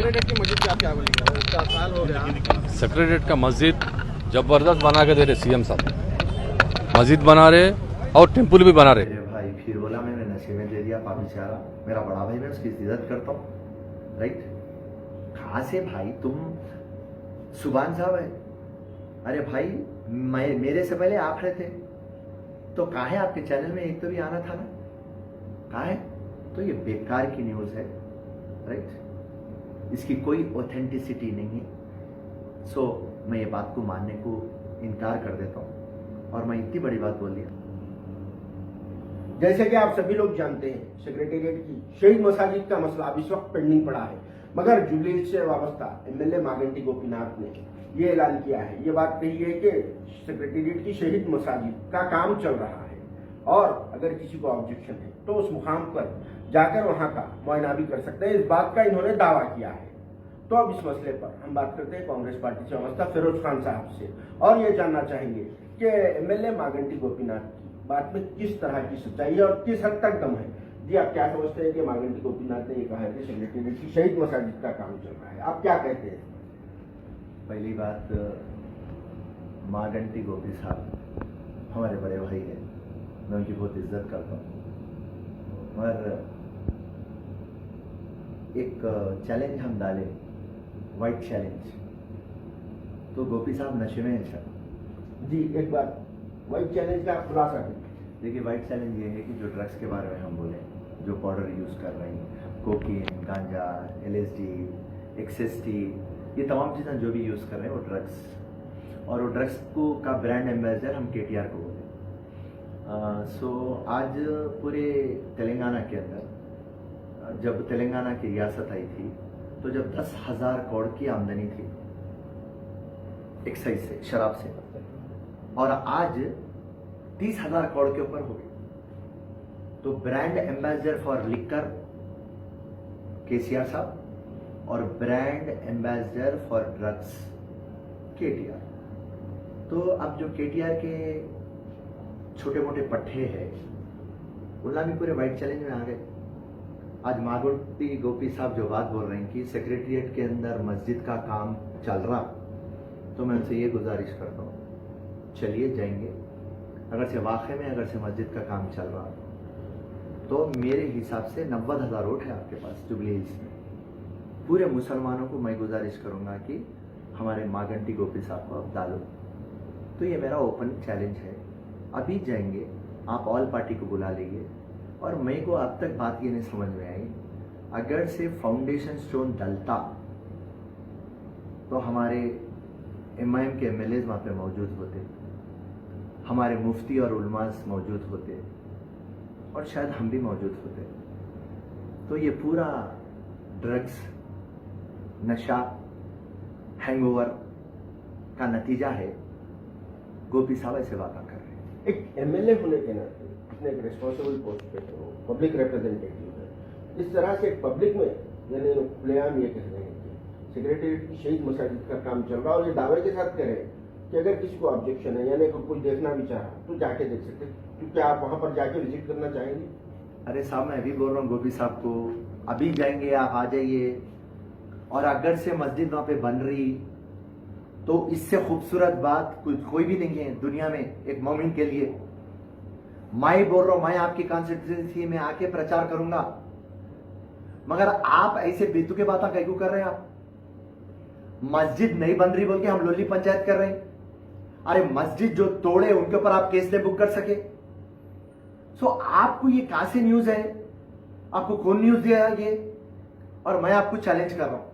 Secretariat की मस्जिद पे आप क्या बोलेंगे? इसका साल हो गया। सेक्रेटरीट का मस्जिद ज़बरदस्त बना के दे रहे सीएम साहब। मस्जिद बना रहे और टेम्पल भी बना रहे। मेरे भाई फिर बोला मैंने नशे में दे दिया पापी चारा, मेरा बड़ा भाई, मैं उसकी इज्जत करता हूँ, राइट। कहाँ से भाई तुम? सुभान साहब है, अरे भाई मेरे से पहले आप रहे थे, तो कहाँ है आपके चैनल में? एक तो भी आना था ना, कहाँ है? तो ये बेकार की न्यूज़ है, राइट। इसकी कोई ऑथेंटिसिटी नहीं है। सो मैं ये बात को मानने को इनकार कर देता हूँ और मैं इतनी बड़ी बात बोल दिया। जैसे कि आप सभी लोग जानते हैं, सेक्रेटेरिएट की शहीद मसाजिद का मसला अब इस वक्त पेंडिंग पड़ा है, मगर जुबली से वाबस्ता एमएलए मागंटी गोपीनाथ ने ये ऐलान किया है, ये बात कही है कि सेक्रेटेरिएट की शहीद मसाजिद का काम चल रहा है और अगर किसी को ऑब्जेक्शन है तो उस मुकाम पर जाकर वहां का मुआयना भी कर सकते हैं। इस बात का इन्होंने दावा किया है। तो अब इस मसले पर हम बात करते हैं कांग्रेस पार्टी से वाबस्ता फिरोज खान साहब से और ये जानना चाहेंगे कि एमएलए मागंटी गोपीनाथ की बात में किस तरह की सच्चाई है और किस हद तक दम है। जी, आप क्या समझते हैं कि मागंटी गोपीनाथ ने ये कहा है कि सेक्रेटेरिएट की शहीद मसाजिद का काम चल रहा है, आप क्या कहते हैं? पहली बात, मागंटी गोपी साहब हमारे बड़े भाई हैं, मैं उनकी बहुत इज्जत करता हूँ, मगर एक चैलेंज हम डाले, वाइट चैलेंज, तो गोपी साहब नशे में हैं सर। जी, एक बार वाइट चैलेंज का खुलासा करें। देखिए, वाइट चैलेंज ये है कि जो ड्रग्स के बारे में हम बोले, जो पाउडर यूज़ कर रहे हैं, कोकीन, गांजा, एलएसडी, एक्सएसटी, ये तमाम चीज़ें जो भी यूज़ कर रहे हैं वो ड्रग्स, और वो ड्रग्स को का ब्रांड एम्बेसडर हम केटीआर को बोले। सो आज पूरे तेलंगाना के अंदर, जब तेलंगाना की रियासत आई थी तो जब 10,000 करोड़ की आमदनी थी एक्साइज से, शराब से, और आज 30,000 करोड़ के ऊपर हो गई। तो brand ambassador for liquor KCR साहब और brand ambassador for drugs KTR. तो अब जो केटीआर के छोटे मोटे पट्टे हैं उनका भी पूरे वाइट चैलेंज में आ गए। आज मागंटी गोपी साहब जो बात बोल रहे हैं कि सेक्रेटेरिएट के अंदर मस्जिद का काम चल रहा, तो मैं उनसे ये गुजारिश करता हूँ, चलिए जाएंगे, अगर से वाकई में अगर से मस्जिद का काम चल रहा तो मेरे हिसाब से 90,000 वोट है आपके पास जुबली हिल्स में। पूरे मुसलमानों को मैं गुजारिश करूंगा कि हमारे मागंटी गोपी साहब को आप डालो। तो ये मेरा ओपन चैलेंज है, अभी जाएंगे, आप ऑल पार्टी को बुला लीजिए। और मेरे को अब तक बात ये नहीं समझ में आई, अगर से फाउंडेशन स्टोन डलता तो हमारे एमआईएम के एमएलएज वहाँ पे मौजूद होते, हमारे मुफ्ती और उलमास मौजूद होते, और शायद हम भी मौजूद होते। तो ये पूरा ड्रग्स, नशा, हैंगओवर का नतीजा है। गोपी साहब ऐसे बातें कर रहे हैं। एक एमएलए होने के नाते अपने एक रिस्पॉन्सिबल पोस्ट पे हो, पब्लिक रिप्रेजेंटेटिव है, इस तरह से पब्लिक में यानी खुलेआम ये कह रहे हैं कि सेक्रेटेरिएट की शहीद मसाजिद का काम चल रहा है और ये दावे के साथ कह रहे हैं कि अगर किसी को ऑब्जेक्शन है यानी कोई देखना भी चाहा तो जाके देख सकते, क्योंकि आप वहां पर जाके विजिट करना चाहेंगे? अरे साहब, मैं अभी बोल रहा हूँ गोपी साहब को, अभी जाएंगे, आप आ जाइए। और अगर से मस्जिद वहां पे बन रही तो इससे खूबसूरत बात कोई भी नहीं है दुनिया में एक मोमिन के लिए। मैं बोल रहा हूं, मैं आपकी कॉन्स्टिट्यूंसी में आके प्रचार करूंगा, मगर आप ऐसे बेतुके बातें कैसे कर रहे हैं? आप मस्जिद नहीं बन रही बोल के हम लोली पंचायत कर रहे हैं। अरे मस्जिद जो तोड़े उनके ऊपर आप केस नहीं बुक कर सके। सो आपको ये कहां से न्यूज है? आपको कौन न्यूज दिया ये? और मैं आपको चैलेंज कर रहा हूं,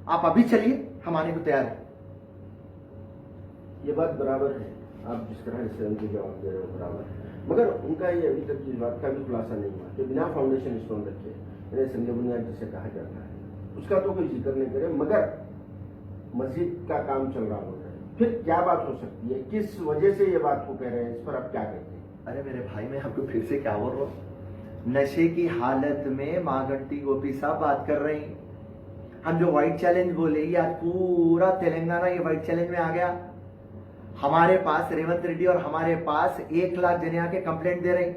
आप अभी चलिए, हम आने को तैयार है। ये बात बराबर है, आप जिस तरह से उनके जवाब दे रहे हो बराबर है, मगर उनका ये अभी तक इस बात का भी खुलासा नहीं हुआ कि बिना फाउंडेशन स्टोन रखे, यानी संजय बुनियाद जिसे कहा जाता है, उसका तो कोई जिक्र नहीं करे, मगर मस्जिद का काम चल रहा होता है। फिर क्या बात हो सकती है? किस वजह से ये बात को कह रहे हैं? इस पर आप क्या कहते हैं? अरे मेरे भाई, मैं आपको फिर से क्या बोल रहा हूं, नशे की हालत में मागंटी गोपी साहब बात कर रहे हैं। हम जो व्हाइट चैलेंज बोले, ये आज पूरा तेलंगाना ये व्हाइट चैलेंज में आ गया। हमारे पास रेवंत रेड्डी और हमारे पास 1 लाख जने आके कंप्लेंट दे रहे हैं।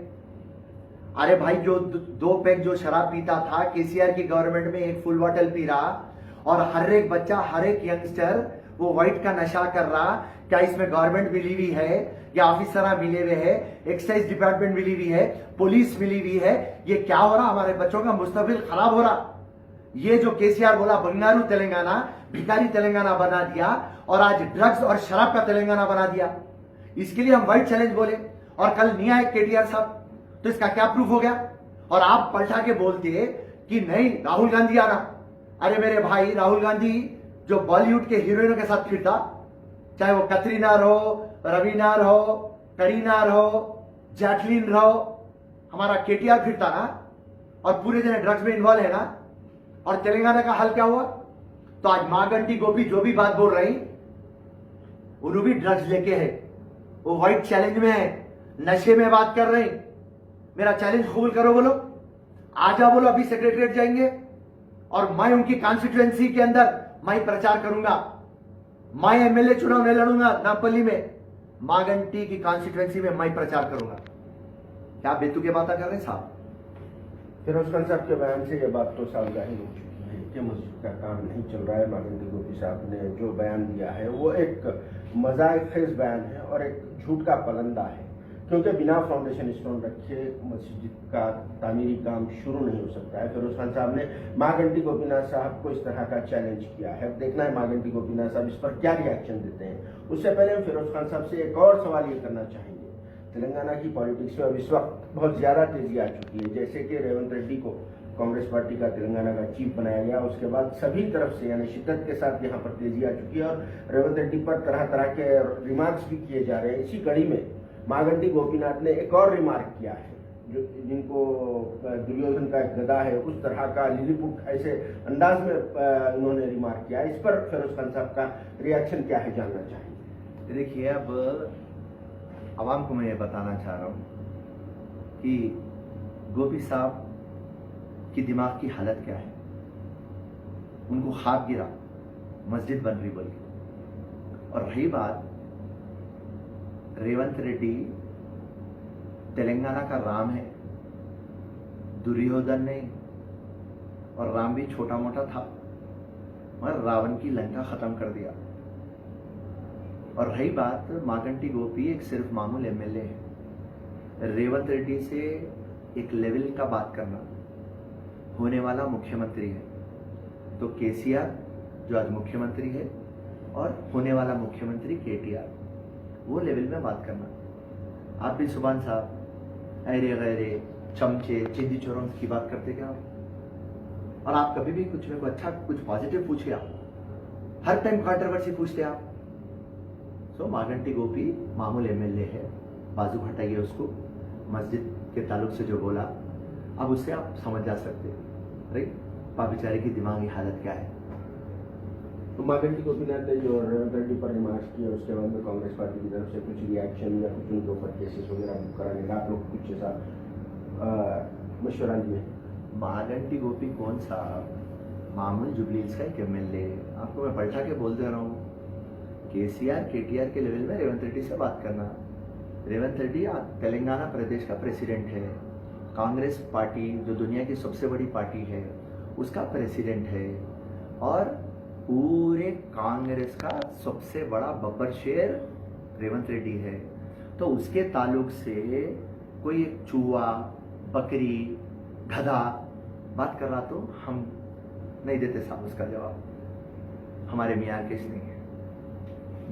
अरे भाई, जो 2 पैक जो शराब पीता था केसीआर की गवर्नमेंट में, 1 फुल बॉटल पी रहा, और हर एक बच्चा, हर एक यंगस्टर वो व्हाइट का नशा कर रहा। क्या इसमें गवर्नमेंट मिली हुई है या ऑफिसर मिले हुए है, एक्साइज डिपार्टमेंट मिली हुई है, पुलिस मिली हुई है? ये क्या हो रहा? हमारे बच्चों का मुस्तकबिल खराब हो रहा। ये जो केसीआर बोला बंगारू तेलंगाना, भिखारी तेलंगाना बना दिया और आज ड्रग्स और शराब का तेलंगाना बना दिया। इसके लिए हम व्हाइट चैलेंज बोले और कल नहीं आए केटीआर साहब, तो इसका क्या प्रूफ हो गया? और आप पलटा के बोलते कि नहीं राहुल गांधी आना। अरे मेरे भाई, राहुल गांधी जो बॉलीवुड के हीरोइनों के साथ फिरता, चाहे वो कतरीना हो, रवीना हो, करीना हो, जैकलीन रहो, हमारा केटीआर फिरता ना, और पूरे दिन ड्रग्स में इन्वॉल्व है ना। और तेलंगाना का हाल क्या हुआ? तो आज मागंटी गोपी जो भी बात बोल रही, वो भी ड्रग्स लेके है, वो व्हाइट चैलेंज में है, नशे में बात कर रही। मेरा चैलेंज कबूल करो बोलो, आजा बोलो, अभी सेक्रेटरीट जाएंगे और मैं उनकी कॉन्स्टिट्यूएंसी के अंदर मैं प्रचार करूंगा। मैं एमएलए चुनाव नहीं लड़ूंगा नागपल्ली में, मागंटी की कॉन्स्टिट्यूएंसी में मैं प्रचार करूंगा। क्या बेतुके बातें कर रहे हैं साहब? फिरोज खान साहब के बयान से ये बात तो साफ जाहिर हो चुकी है कि मस्जिद का काम नहीं चल रहा है। मागंटी गोपी साहब ने जो बयान दिया है वो एक मजाक-खेज बयान है और एक झूठ का पलंदा है, क्योंकि बिना फाउंडेशन स्टोन रखे मस्जिद का तामीरी काम शुरू नहीं हो सकता है। फिरोज खान साहब ने मागंटी गोपीनाथ साहब को इस तरह का चैलेंज किया है। देखना है मागंटी गोपीनाथ साहब इस पर क्या रिएक्शन देते हैं। उससे पहले हम फिरोज खान साहब से एक और सवाल ये करना चाहेंगे। तेलंगाना की पॉलिटिक्स में अब इस वक्त बहुत ज्यादा तेजी आ चुकी है। जैसे कि रेवंत रेड्डी को कांग्रेस पार्टी का तेलंगाना का चीफ बनाया गया, उसके बाद सभी तरफ से यानी शिद्दत के साथ यहाँ पर तेजी आ चुकी है और रेवंत रेड्डी पर तरह तरह के रिमार्क्स भी किए जा रहे हैं। इसी कड़ी में मागंटी गोपीनाथ ने एक और रिमार्क किया है, जो जिनको दुर्योधन का एक गदा है उस तरह का लिलीपुट ऐसे अंदाज में उन्होंने रिमार्क किया। इस पर फिरोज खान साहब का रिएक्शन क्या है, जानना चाहिए। देखिए, अब आवाम को मैं ये बताना चाह रहा हूं कि गोपी साहब की दिमाग की हालत क्या है। उनको ख्वाब गिरा मस्जिद बन रही बोल के। और रही बात रेवंत रेड्डी तेलंगाना का राम है, दुर्योधन नहीं, और राम भी छोटा मोटा था मगर रावण की लंका खत्म कर दिया। और रही बात मागंटी गोपी एक सिर्फ मामूल एमएलए है। रेवंत रेड्डी से एक लेवल का बात करना, होने वाला मुख्यमंत्री है, तो केसीआर जो आज मुख्यमंत्री है और होने वाला मुख्यमंत्री केटीआर, वो लेवल में बात करना। आप भी सुभान साहब अरे गैरे चमचे चिंदी चोरों की बात करते क्या आप? और आप कभी भी कुछ में को अच्छा कुछ पॉजिटिव पूछिए, आप हर टाइम कंट्रोवर्सी पूछते आप। सो मागंटी गोपी मामूल एमएलए है, बाजू हटाइए उसको। मस्जिद के ताल्लुक से जो बोला, अब उससे आप समझ जा सकते हैं राइट बेचारे की दिमागी हालत क्या है। तो मागंटी गोपीनाथ ने जो रेवंत रेड्डी पर रिमार्क्स किया, उसके बाद में कांग्रेस पार्टी की तरफ से कुछ रिएक्शन या कुछ उनके ऊपर केसेस वगैरह कराने का आप लोग कुछ ऐसा मशवरा लिए? मागंटी गोपी कौन सा मामूल जुबलीस का एक एमएलए? आपको मैं पलटा के बोल दे रहा हूँ, केसीआर केटीआर के लेवल में रेवंत रेड्डी से बात करना। रेवंत रेड्डी तेलंगाना प्रदेश का प्रेसिडेंट है, कांग्रेस पार्टी जो दुनिया की सबसे बड़ी पार्टी है उसका प्रेसिडेंट है, और पूरे कांग्रेस का सबसे बड़ा बब्बर शेर रेवंत रेड्डी है। तो उसके ताल्लुक से कोई एक चूहा, बकरी, गधा बात कर रहा तो हम नहीं देते साहब उसका जवाब, हमारे मियाँ केस नहीं है।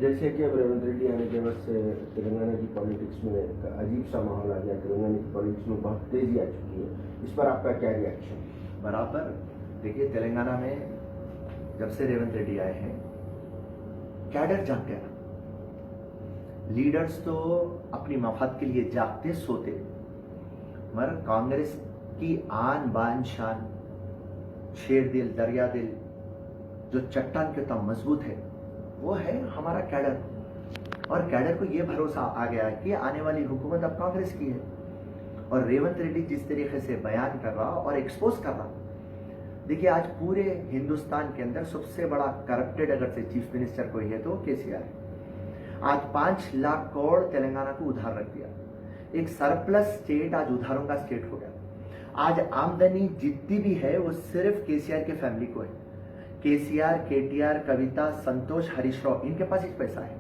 जैसे कि अब रेवंत रेड्डी आने के बाद से तेलंगाना की पॉलिटिक्स में एक अजीब सा माहौल आ गया, तेलंगाना की पॉलिटिक्स में बहुत तेजी आ चुकी है, इस पर आपका क्या रिएक्शन? बराबर देखिए, तेलंगाना में जब से रेवंत रेड्डी आए हैं कैडर जाग गया। लीडर्स तो अपनी मफाद के लिए जागते सोते, मगर कांग्रेस की आन बान शान, शेर दिल दरिया दिल, जो चट्टान के तम मजबूत है, वो है हमारा कैडर। और कैडर को ये भरोसा आ गया कि आने वाली हुकूमत अब कांग्रेस की है। और रेवंत रेड्डी जिस तरीके से बयान कर रहा और एक्सपोज कर रहा, देखिए आज पूरे हिंदुस्तान के अंदर सबसे बड़ा करप्टेड अगर से चीफ मिनिस्टर कोई है तो केसीआर है। आज 5 लाख करोड़ तेलंगाना को उधार रख दिया, एक सरप्लस स्टेट आज उधारों का स्टेट हो गया। आज आमदनी जितनी भी है वो सिर्फ केसीआर के फैमिली को है। केसीआर, केटीआर, कविता, संतोष, हरीश राव, इनके पास एक पैसा है।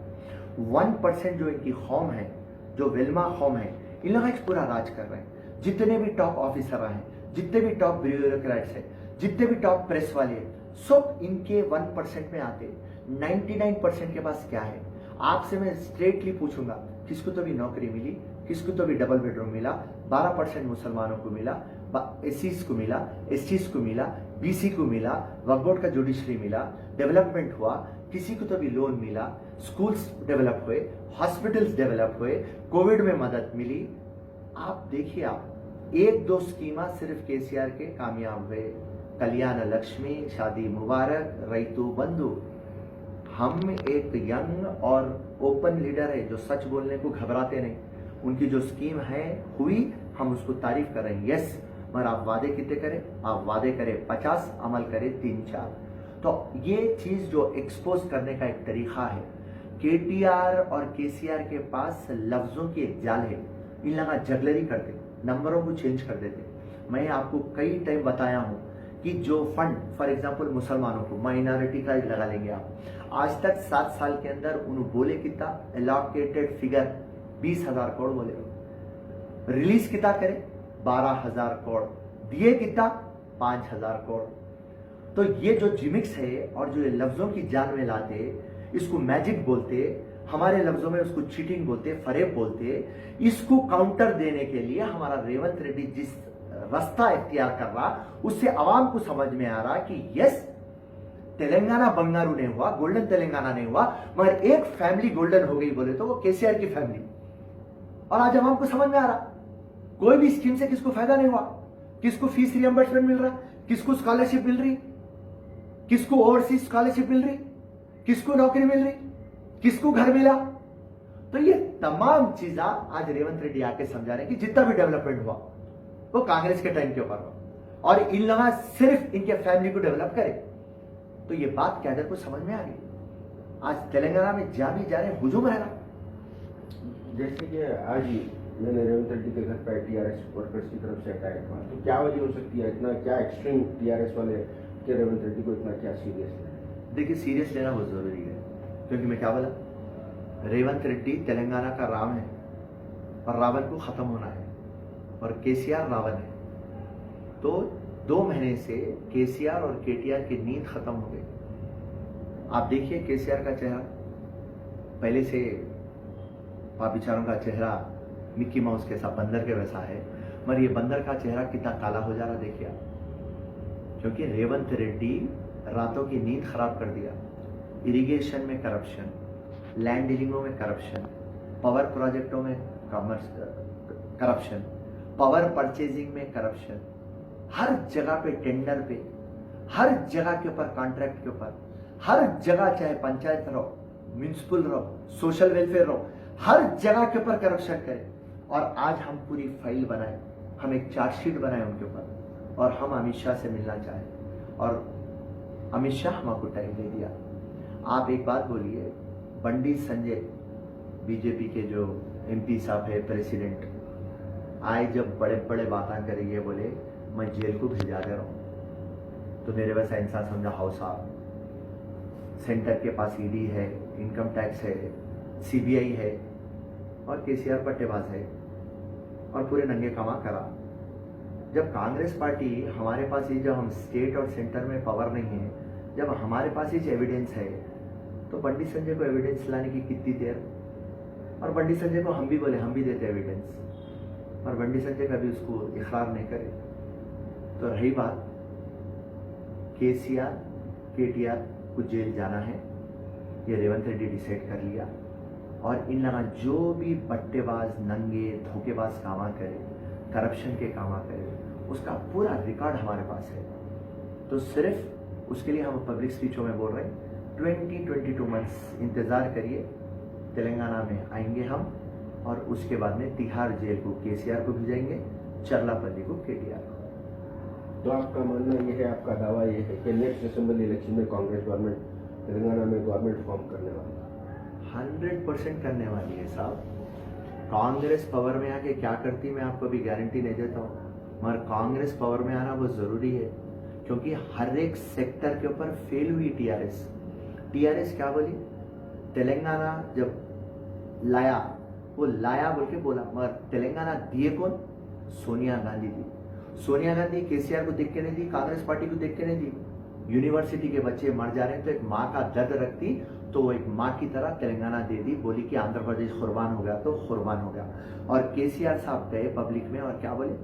1% जो इनकी कौम है, जो विल्मा कौम है, इन लोग एक पूरा राज कर रहे हैं। जितने भी टॉप ऑफिसर हैं, जितने भी टॉप ब्यूरोक्रेट्स हैं, जितने भी टॉप प्रेस वाले हैं, सब इनके 1% में आते। 99% के पास क्या है? आपसे मैं स्ट्रेटली पूछूंगा, किसको तो भी नौकरी मिली, किसको तो भी डबल बेडरूम मिला, 12% मुसलमानों को मिला, एससीज को मिला, एसटीज को मिला, बीसी को मिला, वक्फ बोर्ड का जुडिशरी मिला, डेवलपमेंट हुआ, किसी को तो भी लोन मिला, स्कूल्स डेवलप हुए, हॉस्पिटल्स डेवलप हुए, कोविड में मदद मिली। आप देखिए, आप एक दो स्कीमा सिर्फ केसीआर के कामयाब हुए। कल्याण लक्ष्मी, शादी मुबारक, रईतु बंधु। हम एक यंग और ओपन लीडर है जो सच बोलने को घबराते नहीं। उनकी जो स्कीम है हुई, हम उसको तारीफ कर रहे हैं। यस, मगर आप वादे कितने करें? आप वादे करें 50, अमल करें 3-4। तो ये चीज जो एक्सपोज करने का एक तरीका है। केटीआर और केसीआर के पास लफ्जों की एक जाल है। इन लगा जगलरी करते, नंबरों को चेंज कर देते। मैं आपको कई टाइम बताया हूं कि जो फंड, फॉर एग्जांपल मुसलमानों को, माइनॉरिटी का लगा लेंगे आप, आज तक 7 साल के अंदर उन्होंने बोले कितना एलोकेटेड फिगर 20,000 करोड़ बोले, रिलीज कितना करे 12,000 करोड़, दिए कितना 5,000 करोड़। तो ये जो जिमिक्स है और जो ये लफ्जों की जान में लाते, इसको मैजिक बोलते, हमारे लफ्जों में उसको चीटिंग बोलते, फरेब बोलते। इसको काउंटर देने के लिए हमारा रेवंत रेड्डी जिस रास्ता इख्तियार कर रहा, उससे आवाम को समझ में आ रहा कि यस, तेलंगाना बंगारू नहीं हुआ, गोल्डन तेलंगाना नहीं हुआ, मगर एक फैमिली गोल्डन हो गई बोले तो वो केसीआर की फैमिली। और आज आवाम को समझ में आ रहा, कोई भी स्कीम से किसको फायदा नहीं हुआ, किसको फीस रियम्बर्समेंट मिल रहा, किसको स्कॉलरशिप मिल रही, किसको ओवरसीज स्कॉलरशिप मिल रही, किसको नौकरी मिल रही, किसको घर मिला। तो ये तमाम चीजें आज रेवंत रेड्डी आके समझा रहे कि जितना भी डेवलपमेंट हुआ वो कांग्रेस के टाइम के ऊपर हुआ और इन लोग सिर्फ इनके फैमिली को डेवलप करे। तो ये बात कैडर को समझ में आ गई। आज तेलंगाना में जा भी जा रहे हुजूम है ना। जैसे कि आज ही मैंने रेवंत रेड्डी के घर पर टीआरएस वर्कर्स की तरफ से अटैक हुआ, तो क्या वजह हो सकती है? इतना क्या एक्सट्रीम टीआरएस वाले कि रेवंत रेड्डी को इतना क्या सीरियस है? देखिए, सीरियस लेना बहुत जरूरी है, क्योंकि मैं क्या बोला, रेवंत रेड्डी तेलंगाना का राम है और रावण को खत्म होना है और केसीआर रावण है। तो 2 महीने से केसीआर और केटीआर की नींद खत्म हो गई। आप देखिए केसीआर का चेहरा, पहले से पापिचारों का चेहरा मिक्की माउस के साथ बंदर के वैसा है, मगर ये बंदर का चेहरा कितना काला हो जा रहा देखिए आप। क्योंकि रेवंत रेड्डी रातों की नींद खराब कर दिया। इरिगेशन में करप्शन, लैंड डीलिंगों में करप्शन, पावर प्रोजेक्टों में करप्शन, पावर परचेजिंग में करप्शन, हर जगह पे टेंडर पे, हर जगह के ऊपर कॉन्ट्रैक्ट के ऊपर, हर जगह चाहे पंचायत रहो, म्यूनिसिपल रहो, सोशल वेलफेयर रहो, हर जगह के ऊपर करप्शन करें। और आज हम पूरी फाइल बनाए, हम एक चार्जशीट बनाए उनके ऊपर और हम अमित शाह से मिलना चाहें और अमित शाह हमको टाइम दे दिया। आप एक बात बोलिए, बंडी संजय बीजेपी के जो एमपी साहब है, प्रेसिडेंट, आए जब बड़े बड़े बातें करेंगे, बोले मैं जेल को भिजा दे रहा हूं, तो मेरे वैसा इंसान समझा हाउ साहब, सेंटर के पास ईडी है, इनकम टैक्स है, सीबीआई है और केसीआर पट्टेबाज है और पूरे नंगे कमा करा। जब कांग्रेस पार्टी हमारे पास ही, जब हम स्टेट और सेंटर में पावर नहीं है, जब हमारे पास ही एविडेंस है, तो बंडी संजय को एविडेंस लाने की कितनी देर। और बंडी संजय को हम भी बोले, हम भी देते एविडेंस, और बंडी संजय कभी उसको इकरार नहीं करे। तो रही बात केसीआर, केटीआर को जेल जाना है, ये रेवंत रेड्डी डिसाइड कर लिया। और इन लगा जो भी बट्टेबाज, नंगे, धोखेबाज कामा करे, करप्शन के कामा करे, उसका पूरा रिकॉर्ड हमारे पास है। तो सिर्फ उसके लिए हम पब्लिक स्पीचों में बोल रहे हैं, 20-22 मंथ्स इंतजार करिए, तेलंगाना में आएंगे हम और उसके बाद में तिहाड़ जेल को केसीआर को भेजेंगे, चरलापल्ली को केटीआर को। तो आपका मानना यह है, आपका दावा यह है कि नेक्स्ट असेंबली इलेक्शन में कांग्रेस गवर्नमेंट तेलंगाना में गवर्नमेंट फॉर्म करने वाली है? 100% करने वाली है साहब। कांग्रेस पावर में आके क्या करती मैं आपको भी गारंटी नहीं देता हूँ, मगर कांग्रेस पावर में आना बहुत जरूरी है। क्योंकि हर एक सेक्टर के ऊपर फेल हुई टीआरएस। टीआरएस क्या बोली, तेलंगाना जब लाया, वो लाया बोल के बोला, मगर तेलंगाना दिए कौन, सोनिया गांधी दी। सोनिया गांधी केसीआर को देख के नहीं दी, कांग्रेस पार्टी को देख के नहीं दी। यूनिवर्सिटी के बच्चे मर जा रहे हैं तो एक माँ का दर्द रखती, तो वो एक माँ की तरह तेलंगाना दे दी, बोली कि आंध्र प्रदेश कुर्बान हो गया तो कुर्बान हो गया। और केसीआर साहब गए पब्लिक में और क्या बोले,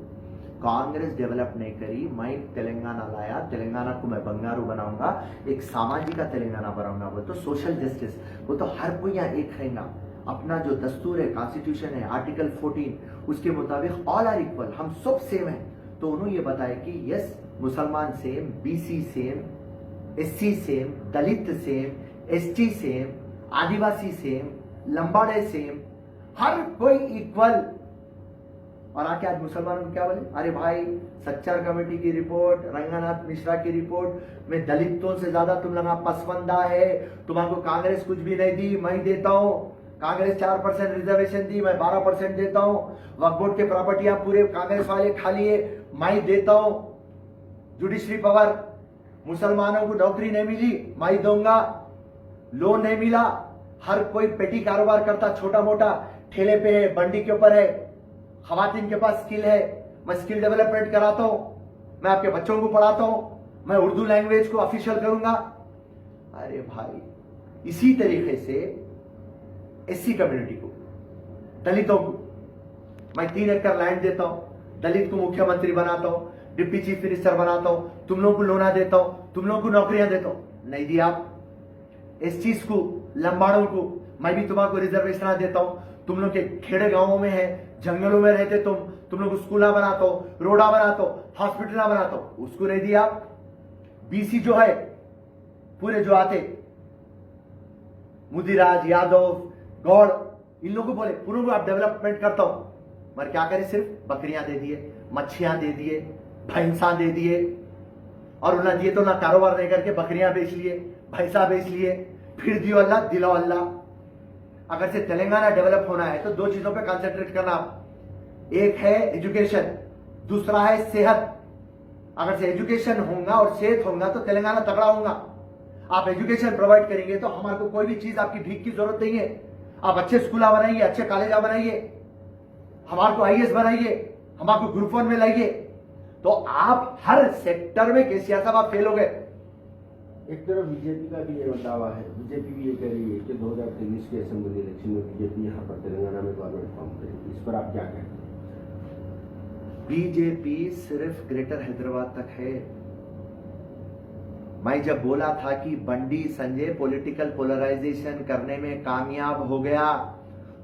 कांग्रेस डेवलप नहीं करी, मैं तेलंगाना लाया, तेलंगाना को मैं बंगारू बनाऊंगा, एक सामाजिक तेलंगाना बनाऊंगा। वो तो सोशल जस्टिस, वो तो हर कोई यहाँ एक रहेगा। अपना जो दस्तूर है, कॉन्स्टिट्यूशन है, आर्टिकल 14 उसके मुताबिक ऑल आर इक्वल, हम सब सेम है। तो उन्होंने ये बताया कि यस, मुसलमान same, BC same, SC same, Dalit same, ST same, Adivasi same, Lambade same, हर कोई इक्वल। और आके आज मुसलमानों को क्या बोले, अरे भाई सच्चर कमेटी की रिपोर्ट, रंगनाथ मिश्रा की रिपोर्ट में दलितों से ज्यादा तुम लोग पसमंदा है, तुम्हारे कांग्रेस कुछ भी नहीं दी, मैं देता हूं। कांग्रेस 4% रिजर्वेशन दी, मैं 12% देता हूं। वक्फ बोर्ड के प्रॉपर्टियां पूरे कांग्रेस वाले खा लिए, मैं देता हूं। जुडिशरी पावर, मुसलमानों को नौकरी नहीं मिली, मैं दूंगा। लोन नहीं मिला, हर कोई पेटी कारोबार करता, छोटा मोटा ठेले पे है, बंडी के ऊपर है। खवातीन के पास स्किल है, मैं स्किल डेवलपमेंट कराता हूं, मैं आपके बच्चों को पढ़ाता हूं, मैं उर्दू लैंग्वेज को ऑफिशियल करूंगा। अरे भाई, इसी तरीके से एससी कम्युनिटी को, दलितों को मैं 3 एकड़ लैंड देता हूं, दलित को मुख्यमंत्री बनाता हूं, डिप्टी चीफ मिनिस्टर बनाता हूं, तुम लोगों को लोना देता हूं, तुम लोगों को नौकरियां देता हूं। नहीं दिया आप। एसटीज को, लंबाड़ों को मैं भी तुम्हारा रिजर्वेशन देता हूं। तुम लोग के खेड़े गांवों में है, जंगलों में रहते, तुम लोग स्कूला बनाता हो, रोडा बनाता हो, हॉस्पिटल बनाता हो, उसको नहीं दिया आप। बीसी जो है पूरे जो आते, मुदिराज, यादव, गौड़, इन लोगों को बोले पूरों को आप डेवलपमेंट करता हूं, मगर क्या करे, सिर्फ बकरियां दे दिए, मच्छियां दे दिए, भैंसा दे दिए, और ना दिए तो ना कारोबार नहीं करके बकरियां बेच लिए, भैंसा बेच लिए, फिर दियो अल्लाह दिलाओ अल्लाह। अगर से तेलंगाना डेवलप होना है तो 2 चीजों पे कंसंट्रेट करना आप। एक है एजुकेशन, दूसरा है सेहत। अगर से एजुकेशन होगा और सेहत होगा तो तेलंगाना तगड़ा होगा। आप एजुकेशन प्रोवाइड करेंगे तो हमारे को कोई भी चीज आपकी भीख की जरूरत नहीं है। आप अच्छे स्कूल बनाइए, अच्छे कॉलेज बनाइए, हमारे को आईएएस बनाइए, हमारे को ग्रुप 1 में लाइए, तो आप हर सेक्टर में केसीआर साहब आप फेल हो गए। एक तरफ बीजेपी का भी ये दावा है, बीजेपी भी ये कह रही है कि 2023 के असेंबली इलेक्शन में बीजेपी यहाँ पर तेलंगाना में गवर्नमेंट फॉर्म करेगी। इस पर आप क्या कहते हैं? बीजेपी सिर्फ ग्रेटर हैदराबाद तक है। मैं जब बोला था कि बंडी संजय पॉलिटिकल पोलराइजेशन करने में कामयाब हो गया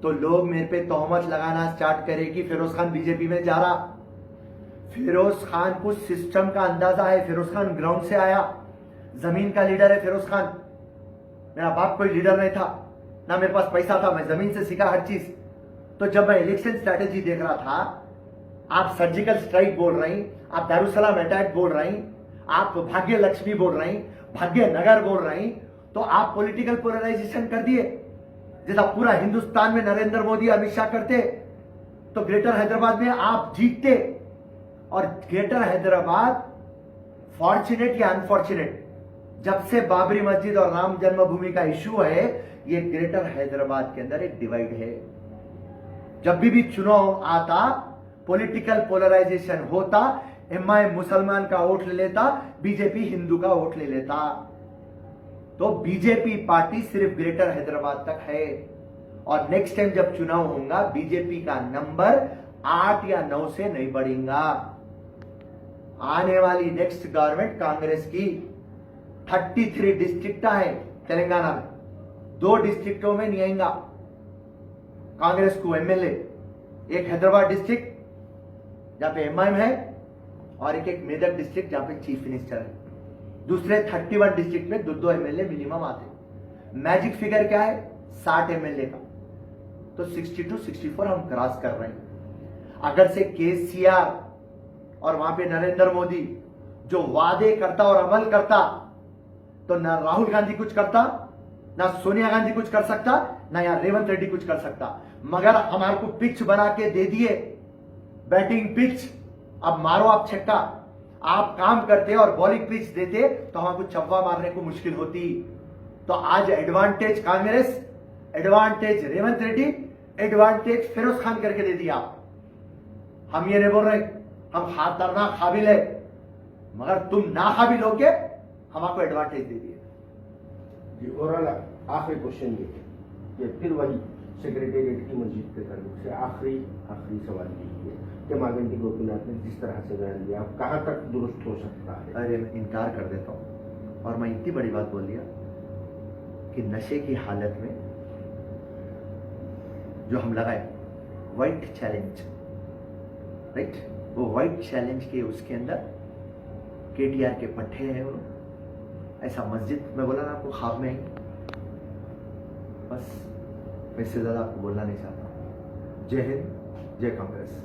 तो लोग मेरे पे तोहमत लगाना स्टार्ट करे कि फिरोज खान बीजेपी में जा रहा। फिरोज खान को सिस्टम का अंदाजा है, फिरोज खान ग्राउंड से आया, जमीन का लीडर है फिरोज खान। मेरा बाप कोई लीडर नहीं था, ना मेरे पास पैसा था, मैं जमीन से सीखा हर चीज। तो जब मैं इलेक्शन स्ट्रैटेजी देख रहा था, आप सर्जिकल स्ट्राइक बोल रही, आप दारुसलाम अटैक बोल रही, आप भाग्य लक्ष्मी बोल रही, भाग्य नगर बोल रही, तो आप पॉलिटिकल पोलराइजेशन कर दिए। जैसा पूरा हिंदुस्तान में नरेंद्र मोदी, अमित शाह करते तो ग्रेटर हैदराबाद में आप जीतते। और ग्रेटर हैदराबाद फॉर्चुनेट या अनफॉर्चुनेट, जब से बाबरी मस्जिद और राम जन्मभूमि का इश्यू है, ये ग्रेटर हैदराबाद के अंदर एक डिवाइड है। जब भी चुनाव आता, पॉलिटिकल पोलराइजेशन होता, एमआईएम मुसलमान का वोट ले लेता, बीजेपी हिंदू का वोट ले लेता। तो बीजेपी पार्टी सिर्फ ग्रेटर हैदराबाद तक है। और नेक्स्ट टाइम जब चुनाव होगा, बीजेपी का नंबर 8 या 9 से नहीं बढ़ेगा। आने वाली नेक्स्ट गवर्नमेंट कांग्रेस की 33 डिस्ट्रिक्ट है तेलंगाना में, 2 डिस्ट्रिक्टों में नहीं आएगा कांग्रेस को एमएलए। एक हैदराबाद डिस्ट्रिक्ट जहां पे एमआईएम है, और एक मेदक डिस्ट्रिक्ट जहां पे चीफ मिनिस्टर है। दूसरे 31 डिस्ट्रिक्ट में 2-2 एमएलए मिनिमम आते। मैजिक फिगर क्या है? 60 एमएलए का। तो 62-64 हम क्रॉस कर रहे हैं। अगर से केसीआर और वहां पे नरेंद्र मोदी जो वादे करता और अमल करता, तो ना राहुल गांधी कुछ करता, ना सोनिया गांधी कुछ कर सकता, ना यहाँ रेवंत रेड्डी कुछ कर सकता। मगर हमारे को पिच बना के दे दिए, बैटिंग पिच। अब मारो आप छक्का, आप काम करते और बॉलिंग पिच देते तो हमको चौका मारने को मुश्किल होती। तो आज advantage Congress, advantage Revanth Reddy, advantage Feroz Khan करके दे दिया। हम ये नहीं बोल रहे हम खतरनाक काबिल है, मगर तुम ना काबिल होके हमको एडवांटेज दे दिए। जी ओवरऑल आखिरी क्वेश्चन ये कि फिर वही सेक्रेटेरिएट की मस्जिद के ताल्लुक से आखिरी सवाल यही है कि मागंटी गोपीनाथ ने जिस तरह से बयान दिया कहाँ तक दुरुस्त हो सकता है? अरे मैं इनकार कर देता हूं, और मैं इतनी बड़ी बात बोल दिया कि नशे की हालत में जो हम लगाए व्हाइट चैलेंज, राइट, वो व्हाइट चैलेंज के उसके अंदर केटीआर के पट्टे हैं वो, ऐसा मस्जिद मैं बोला ना आपको ख्वाब में आई। बस मैं इससे ज्यादा आपको बोलना नहीं चाहता। जय हिंद, जय कांग्रेस।